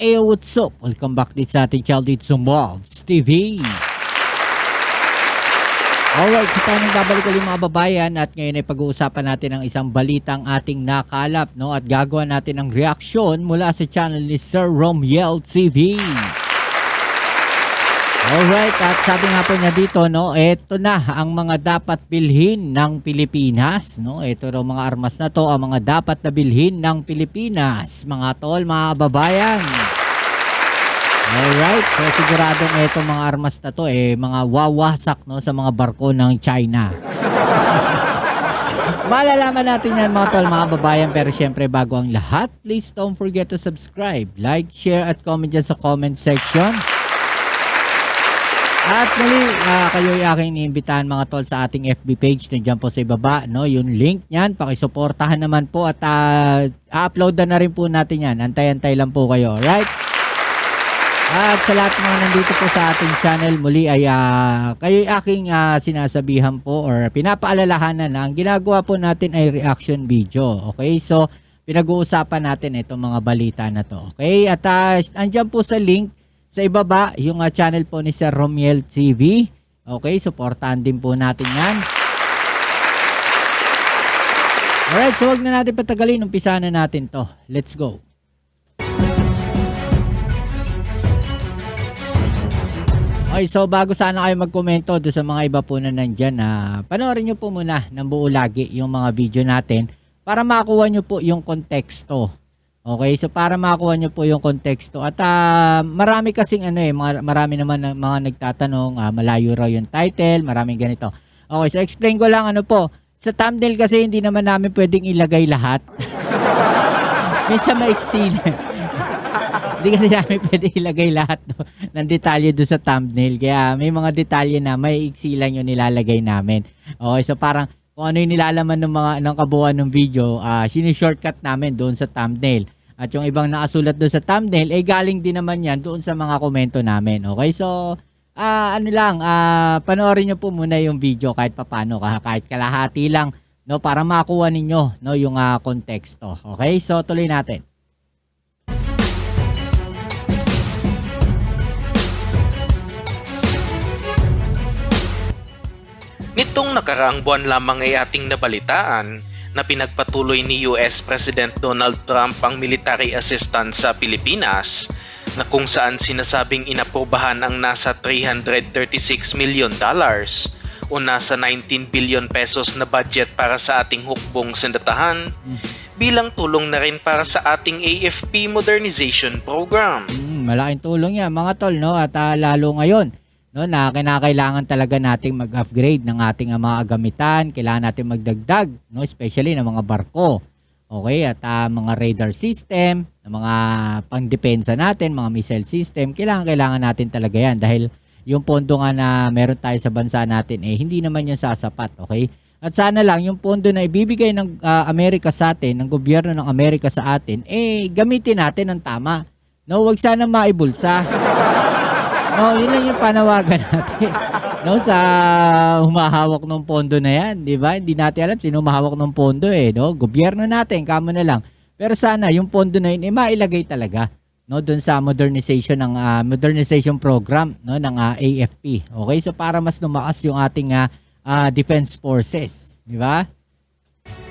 Hey, what's up? Welcome back dito sa ating channel dito sa Mobs TV. Alright, so tayo nagbabalik ulit mga babayan at ngayon ay pag-uusapan natin ang isang balitang ating nakalap, no? At gagawa natin ng reaksyon mula sa channel ni Sir Romiel TV. Alright, at sabi nga po niya dito, no, eto na ang mga dapat bilhin ng Pilipinas, no? Ito daw mga armas na to, ang mga dapat na bilhin ng Pilipinas, mga tol, mga babayan. Alright, so siguradong itong mga armas na to mga wawasak, no, sa mga barko ng China. Malalaman natin yan mga tol, mga babayan, pero syempre bago ang lahat, please don't forget to subscribe, like, share at comment dyan sa comment section. At muli, kayo ay aking iniimbitahan mga tol sa ating FB page, nandiyan po sa ibaba, no, yung link niyan, pakisuportahan naman po at upload na rin po natin yan, antay-antay lang po kayo, right? At sa lahat mga nandito po sa ating channel, muli ay kayo ay aking sinasabihan po or pinapaalalahanan na ang ginagawa po natin ay reaction video, okay? So, pinag-uusapan natin itong mga balita na to, okay? At andyan po sa link, sa ibaba, yung channel po ni Sir Romiel TV. Okay, supportahan din po natin yan. Alright, so wag na natin patagalin. Umpisa na natin to. Let's go. Okay, so bago sana kayo magkomento doon sa mga iba po na nandyan, panoorin nyo po muna ng buo lagi yung mga video natin para makuha nyo po yung konteksto. Okay, so para makuha nyo po yung konteksto at marami kasing marami naman mga nagtatanong, malayo raw yung title, maraming ganito. Okay, so explain ko lang po. Sa thumbnail kasi hindi naman namin pwedeng ilagay lahat. Minsan maiksi. Hindi kasi namin pwedeng ilagay lahat ng detalye doon sa thumbnail. Kaya may mga detalye na may iksi lang yung nilalagay namin. Okay, so parang kung ano yung nilalaman ng kabuuan ng video, sinishortcut namin doon sa thumbnail. At yung ibang nakasulat doon sa thumbnail, galing din naman yan doon sa mga komento namin. Okay, so panoorin nyo po muna yung video kahit papano, kahit kalahati lang, no, para makuha ninyo, no, yung konteksto. Okay, so tuloy natin. Nitong nakaraang buwan lamang ay ating nabalitaan na pinagpatuloy ni US President Donald Trump ang military assistance sa Pilipinas na kung saan sinasabing inaprobahan ang nasa $336 million o nasa 19 billion pesos na budget para sa ating hukbong sandatahan bilang tulong na rin para sa ating AFP modernization program. Malaking tulong yan mga tol, no, at lalo ngayon, no, na kinakailangan talaga nating mag-upgrade ng ating mga gamitan, kailangan natin magdagdag, no, especially ng mga barko. Okay, at mga radar system, mga pangdepensa natin, mga missile system, kailangan natin talaga yan dahil yung pondo nga na meron tayo sa bansa natin hindi naman yan sasapat, okay? At sana lang yung pondo na ibibigay ng Amerika sa atin, ng gobyerno ng Amerika sa atin, gamitin natin ng tama. No, wag sana maibulsa. No, yun lang yung panawagan natin. No, sa humahawak ng pondo na yan, di ba? Hindi natin alam sino humahawak ng pondo no? Gobyerno natin, kamo na lang. Pero sana yung pondo na yun mailagay talaga, no, doon sa modernization ng modernization program, no, ng AFP. Okay? So para mas lumakas yung ating defense forces, di ba?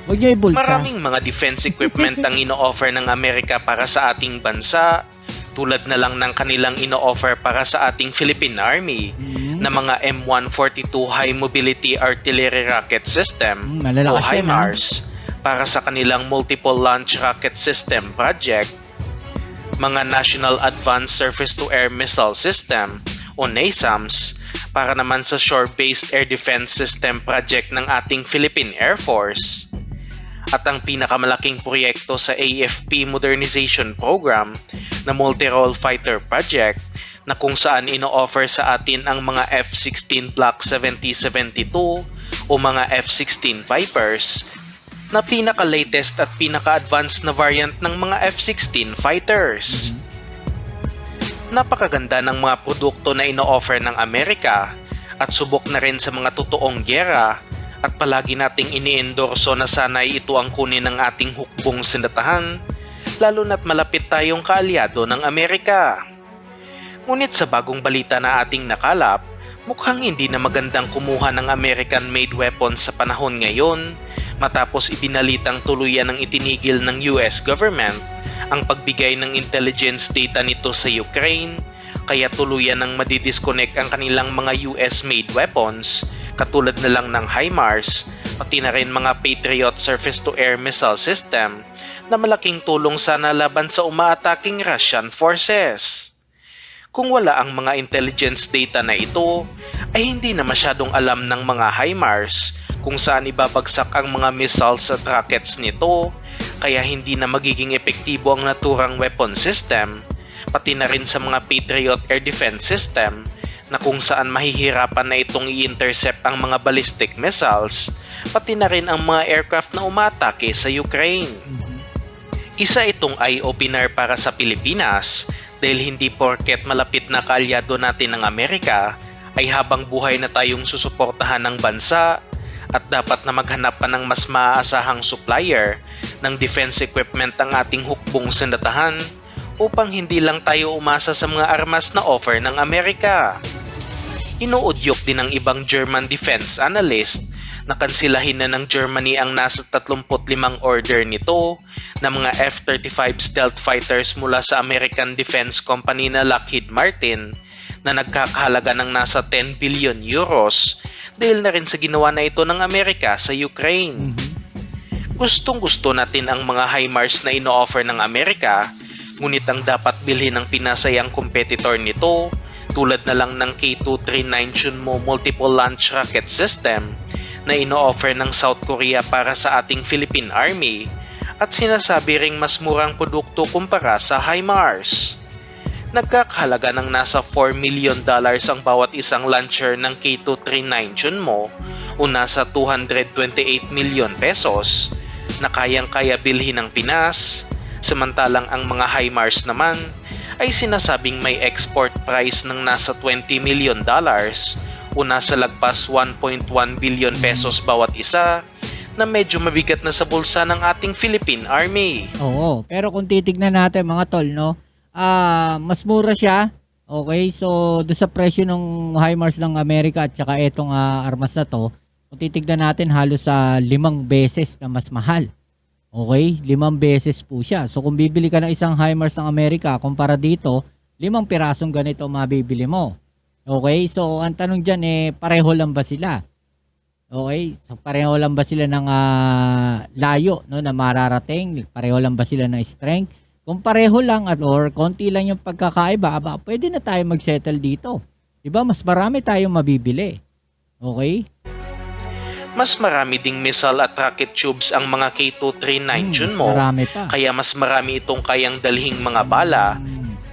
Huwag niyo ibulsa. Maraming mga defense equipment ang ino-offer ng Amerika para sa ating bansa. Tulad na lang ng kanilang ino-offer para sa ating Philippine Army na mga M142 High Mobility Artillery Rocket System o HIMARS para sa kanilang Multiple Launch Rocket System project, mga National Advanced Surface-to-Air Missile System o NASAMS para naman sa Shore-Based Air Defense System project ng ating Philippine Air Force. At ang pinakamalaking proyekto sa AFP Modernization Program na Multi-Role Fighter Project na kung saan ino-offer sa atin ang mga F-16 Block 7072 o mga F-16 Vipers na pinaka-latest at pinaka-advanced na variant ng mga F-16 fighters. Napakaganda ng mga produkto na ino-offer ng Amerika at subok na rin sa mga totoong giyera at palagi nating ini-endorso na sana'y ito ang kunin ng ating hukbong sandatahan lalo na't malapit tayong kaalyado ng Amerika. Ngunit sa bagong balita na ating nakalap, mukhang hindi na magandang kumuha ng American-made weapons sa panahon ngayon matapos ibinalitang tuluyan ng itinigil ng US government ang pagbigay ng intelligence data nito sa Ukraine, kaya tuluyan ng madidisconnect ang kanilang mga US-made weapons katulad na lang ng HIMARS, pati na rin mga Patriot surface-to-air missile system na malaking tulong sana laban sa umaataking Russian forces. Kung wala ang mga intelligence data na ito, ay hindi na masyadong alam ng mga HIMARS kung saan ibabagsak ang mga missiles at rockets nito, kaya hindi na magiging epektibo ang naturang weapon system, pati na rin sa mga Patriot air defense system na kung saan mahihirapan na itong i-intercept ang mga ballistic missiles, pati na rin ang mga aircraft na umatake sa Ukraine. Isa itong eye-opener para sa Pilipinas dahil hindi porket malapit na kaalyado natin ng Amerika ay habang buhay na tayong susuportahan ng bansa at dapat na maghanap pa ng mas maaasahang supplier ng defense equipment ang ating hukbong sandatahan upang hindi lang tayo umasa sa mga armas na offer ng Amerika. Inuudyok din ng ibang German defense analyst na kansilahin na ng Germany ang nasa 35 order nito na mga F-35 stealth fighters mula sa American Defense Company na Lockheed Martin na nagkakahalaga ng nasa 10 billion euros dahil na rin sa ginawa na ito ng Amerika sa Ukraine. Gustong-gusto natin ang mga HIMARS na ino-offer ng Amerika, ngunit ang dapat bilhin ng Pinas ay ang competitor nito tulad na lang ng K239 Chunmo Multiple Launch Rocket System na ino-offer ng South Korea para sa ating Philippine Army at sinasabi ring mas murang produkto kumpara sa HIMARS. Nagkakahalaga ng nasa $4 million ang bawat isang launcher ng K239 Chunmo o nasa 228 million pesos na kayang-kaya bilhin ng Pinas, samantalang ang mga HIMARS naman ay sinasabing may export price ng nasa $20 million o nasa lagpas 1.1 billion pesos bawat isa na medyo mabigat na sa bulsa ng ating Philippine Army. Oo, pero kung titignan natin mga tol, no, mas mura siya. Okay, so doon sa presyo ng HIMARS ng Amerika at saka itong armas na to, kung titignan natin halos sa 5 beses na mas mahal. Okay, 5 beses po siya. So kung bibili ka ng isang HIMARS ng Amerika, kumpara dito, 5 pirasong ganito mabibili mo. Okay, so ang tanong dyan pareho lang ba sila? Okay, so pareho lang ba sila ng layo, no, na mararating? Pareho lang ba sila ng strength? Kung pareho lang or konti lang yung pagkakaiba, pwede na tayo mag-settle dito. Diba? Mas marami tayong mabibili. Okay? Mas marami ding missile at rocket tubes ang mga K239 Chunmo, kaya mas marami itong kayang dalhing mga bala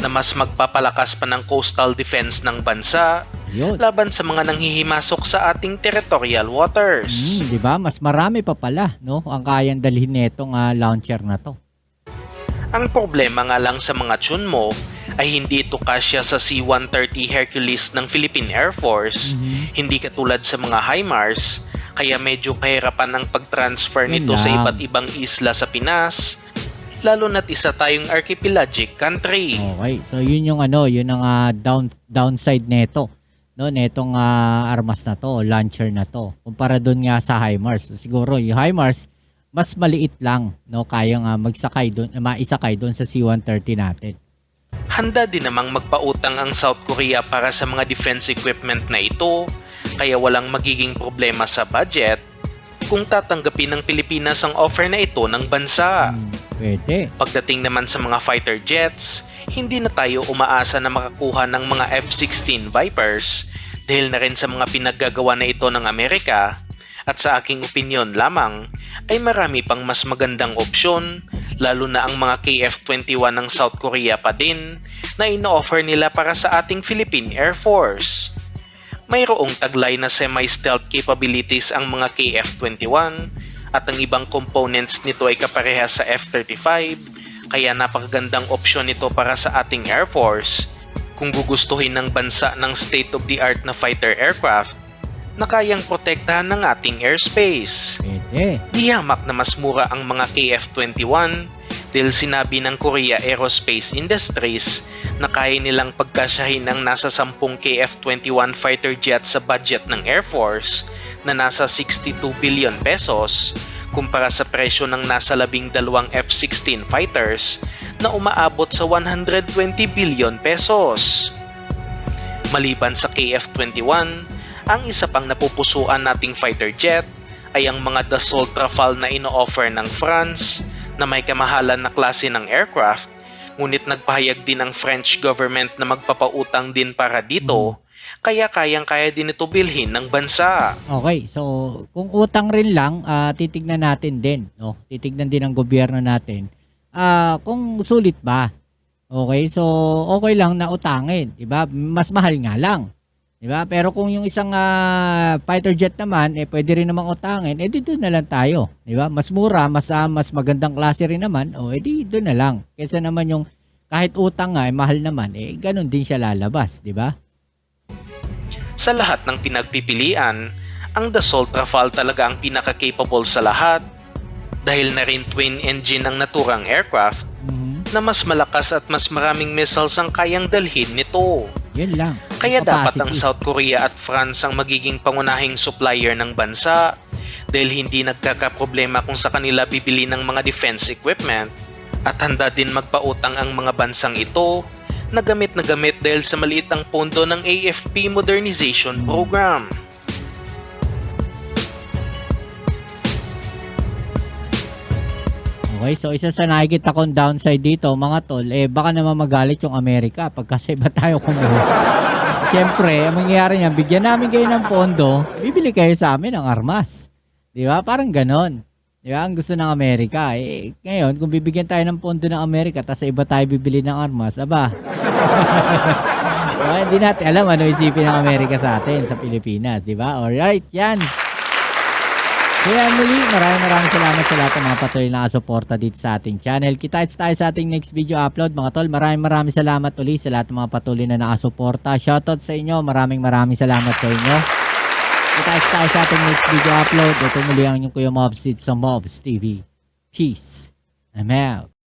na mas magpapalakas pa ng coastal defense ng bansa laban sa mga nanghihimasok sa ating territorial waters. Diba? Mas marami pa pala, no, ang kayang dalhin netong launcher na to. Ang problema nga lang sa mga Chunmo ay hindi ito kasya sa C-130 Hercules ng Philippine Air Force, hindi katulad sa mga HIMARS, kaya medyo kahirapan ang pag-transfer nito sa iba't ibang isla sa Pinas, lalo na't isa tayong archipelagic country. Okay, so yun yung yun ang downside neto, no, netong armas na to, launcher na to. Kumpara doon nga sa HIMARS. Siguro yung HIMARS mas maliit lang, no, kayang maisakay doon sa C-130 natin. Handa din namang magpautang ang South Korea para sa mga defense equipment na ito, kaya walang magiging problema sa budget kung tatanggapin ng Pilipinas ang offer na ito ng bansa. Pwede. Pagdating naman sa mga fighter jets, hindi na tayo umaasa na makakuha ng mga F-16 Vipers dahil na rin sa mga pinaggagawa na ito ng Amerika. At sa aking opinyon lamang, ay marami pang mas magandang opsyon, lalo na ang mga KF-21 ng South Korea pa din, na ino-offer nila para sa ating Philippine Air Force. Mayroong taglay na semi-stealth capabilities ang mga KF-21, at ang ibang components nito ay kaparehas sa F-35, kaya napakagandang opsyon nito para sa ating Air Force kung gugustuhin ng bansa ng state-of-the-art na fighter aircraft na kayang protektahan ng ating airspace. Pwede. Di hamak na mas mura ang mga KF-21 dahil sinabi ng Korea Aerospace Industries na kaya nilang pagkasyahin ang nasa 10 KF-21 fighter jet sa budget ng Air Force na nasa 62 billion pesos kumpara sa presyo ng nasa 12 F-16 fighters na umaabot sa 120 billion pesos. Maliban sa KF-21, ang isa pang napupusuan nating fighter jet ay ang mga Dassault Rafale na ino-offer ng France na may kamahalan na klase ng aircraft, ngunit nagpahayag din ang French government na magpapautang din para dito, kaya kayang-kaya din ito bilhin ng bansa. Okay, so kung utang rin lang, titignan natin din, no? Titignan din ng gobyerno natin kung sulit ba. Okay, so okay lang na utangin, 'di ba? Mas mahal nga lang. 'Di ba? Pero kung yung isang fighter jet naman, pwede rin namang utangin, dito na lang tayo, 'di ba? Mas mura, mas magandang klase rin naman, doon na lang. Kaysa naman yung kahit utang nga, mahal naman, ganun din siya lalabas, 'di ba? Sa lahat ng pinagpipilian, ang Dassault Rafale talaga ang pinaka-capable sa lahat dahil na rin twin engine ang naturang aircraft na mas malakas at mas maraming missiles ang kayang dalhin nito. Yun lang. Kaya dapat ang Capacity. South Korea at France ang magiging pangunahing supplier ng bansa dahil hindi nagkakaproblema kung sa kanila bibili ng mga defense equipment at handa din magpautang ang mga bansang ito na gamit dahil sa maliit ang pondo ng AFP Modernization Program. Okay, so isa sa nakikita kong downside dito, mga tol, baka naman magalit yung Amerika pagkasi ba tayo kumuha. Siyempre, ang mangyayari niyan, bigyan namin kayo ng pondo, bibili kayo sa amin ng armas. Di ba? Parang ganon. Di ba? Ang gusto ng Amerika. Ngayon, kung bibigyan tayo ng pondo ng Amerika, tapos iba tayo bibili ng armas, aba. Hindi natin alam ano isipin ng Amerika sa atin, sa Pilipinas. Di ba? Alright, yan. So yan muli, maraming salamat sa lahat ng mga patuloy na kasuporta dito sa ating channel. Kita-kits tayo sa ating next video upload mga tol. Maraming salamat ulit sa lahat ng mga patuloy na nakasuporta. Shoutout sa inyo, maraming salamat sa inyo. Kita-kits tayo sa ating next video upload. Ito muli ang inyong Kuya Mobs dito sa Mobs TV. Peace. I'm out.